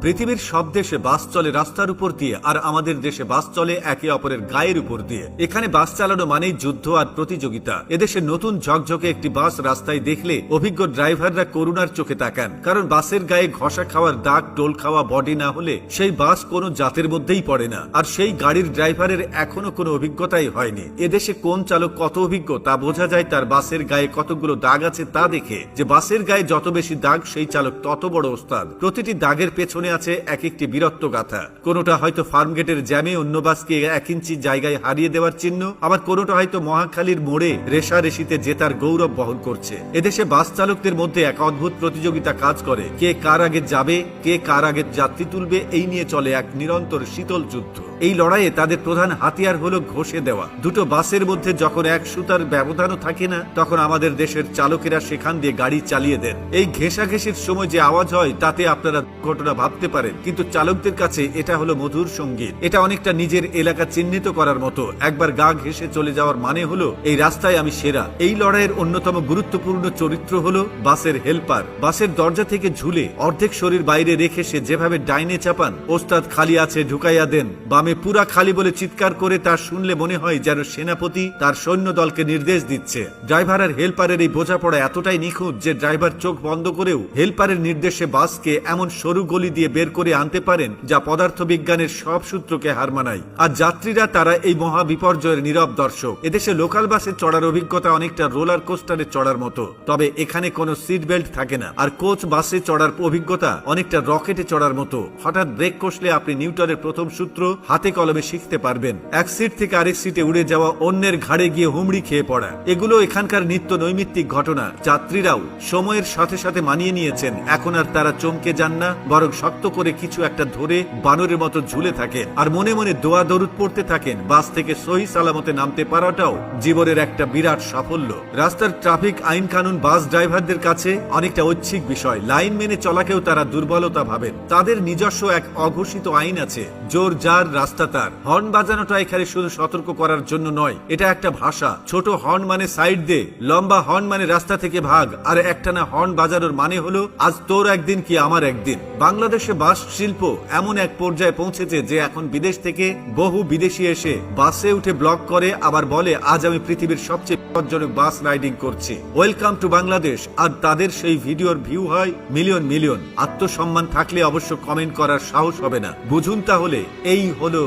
পৃথিবীর সব দেশে বাস চলে রাস্তার উপর দিয়ে, আর আমাদের দেশে বাস চলে একে অপরের গায়ের উপর দিয়ে। এখানে বাস চালানো মানেই যুদ্ধ আর প্রতিযোগিতা। এদেশে নতুন ঝকঝকে একটি বাস রাস্তায় দেখলে অভিজ্ঞ ড্রাইভাররা করুণার চোখে তাকান, কারণ বাসের গায়ে ঘষা খাওয়ার দাগ, টোল খাওয়া বডি না হলে সেই বাস কোনো জাতের মধ্যেই পড়ে না। আর সেই গাড়ির ড্রাইভারের এখনো কোনো অভিজ্ঞতাই হয়নি। এদেশে কোন চালক কত অভিজ্ঞ তা বোঝা যায় তার বাসের গায়ে কতগুলো দাগ আছে তা দেখে। যে বাসের গায়ে যত বেশি দাগ সেই চালক তত বড় ওস্তাদ। প্রতিটি দাগের পেছনে আছে এক একটি বীরত্ব গাথা। কোনোটা হয়তো ফার্মগেটের জ্যামে অন্য বাসকে 1 ইঞ্চি জায়গায় হারিয়ে দেওয়ার চিহ্ন, আবার কোনোটা হয়তো মহাখালীর মোড়ে রেশারেশিতে জেতার গৌরব বহন করছে। এদেশে বাস চালকদের মধ্যে এক অদ্ভুত প্রতিযোগিতা কাজ করে। কে কার আগে যাবে, কে কার আগে যাত্রী তুলবে, এই নিয়ে চলে এক নিরন্তর শীতল যুদ্ধ। এই লড়াইয়ে তাদের প্রধান হাতিয়ার হলো ঘষে দেওয়া। দুটো বাসের মধ্যে যখন এক সুতার ব্যবধানও থাকে না, তখন আমাদের দেশের চালকেরা সেখান দিয়ে গাড়ি চালিয়ে দেন। এই ঘেঁষাঘেঁষির সময় যে আওয়াজ হয় তাতে আপনারা ঘটনা ভাবতে পারেন, কিন্তু চালকদের কাছে এটা হলো মধুর সঙ্গীত। এটা অনেকটা নিজের এলাকা চিহ্নিত করার মতো। একবার গা ঘেঁষে চলে যাওয়ার মানে হলো এই রাস্তায় আমি সেরা। এই লড়াইয়ের অন্যতম গুরুত্বপূর্ণ চরিত্র হলো বাসের হেল্পার। বাসের দরজা থেকে ঝুলে অর্ধেক শরীর বাইরে রেখে সে যেভাবে ডাইনে চাপান, ওস্তাদ খালি আছে ঢুকাইয়া দেন, বামে পুরা খালি বলে চিৎকার করে তা শুনলে মনে হয় যেন সেনাপতি তার সৈন্য দলকে নির্দেশ দিচ্ছে। ড্রাইভার আর হেল্পারের এই বোঝাপড়া এতটাই নিখুঁত যে ড্রাইভার চোখ বন্ধ করেও হেল্পারের নির্দেশে বাসকে এমন সরু গলি দিয়ে বের করে আনতে পারেন যা পদার্থবিজ্ঞানের সব সূত্রকে হার মানায়। আর যাত্রীরা তারা এই মহা বিপর্যয়ের নীরব দর্শক। এদেশে লোকাল বাসে চড়ার অভিজ্ঞতা অনেকটা রোলার কোস্টারে চড়ার মতো, তবে এখানে কোনো সিট বেল্ট থাকে না। আর কোচ বাসে চড়ার অভিজ্ঞতা অনেকটা রকেটে চড়ার মতো। হঠাৎ ব্রেক কষলে আপনি নিউটনের প্রথম সূত্র হাতে কলমে শিখতে পারবেন। এক সিট থেকে আরেক সিটে উড়ে যাওয়া, অন্যের ঘাড়ে গিয়ে হুমড়ি খেয়ে পড়া, এগুলো এখানকার নিত্য নৈমিত্তিক ঘটনা। যাত্রীরাও সময়ের সাথে সাথে মানিয়ে নিয়েছেন। এখন আর তারা চমকে যান না, বরং শক্ত করে কিছু একটা ধরে বানরের মতো ঝুলে থাকেন আর মনে মনে দোয়া দরুদ পড়তে থাকেন। বাস থেকে সহি সালামতে নামতে পারাটাও জীবনের একটা বিরাট সাফল্য। রাস্তার ট্রাফিক আইন কানুন বাস ড্রাইভারদের কাছে অনেকটা ঐচ্ছিক বিষয়। লাইন মেনে চলাকেও তারা দুর্বলতা ভাবেন। তাদের নিজস্ব এক অঘোষিত আইন আছে, জোর যার রাস্তা তার। হর্ন বাজানোটা এখানে শুধু সতর্ক করার জন্য নয়, এটা একটা ভাষা। ছোট হর্ন মানে সাইড দে, লম্বা হর্ন মানে রাস্তা থেকে ভাগ, আর একটানা হর্ন বাজানোর মানে হলো আজ তোর একদিন কি আমার একদিন। বাংলাদেশে বাস শিল্প এমন এক পর্যায়ে পৌঁছেছে যে এখন বিদেশ থেকে বহু বিদেশি এসে বাসে উঠে ব্লগ করে, আবার বলে আজ আমি পৃথিবীর সবচেয়ে বিপজ্জনক বাস রাইডিং করছি, ওয়েলকাম টু বাংলাদেশ। আর তাদের সেই ভিডিওর ভিউ হয় মিলিয়ন মিলিয়ন। আত্মসম্মান থাকলে অবশ্য কমেন্ট করার সাহস হবে না। বুঝুন তাহলে এই হলো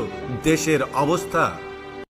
দেশের অবস্থা।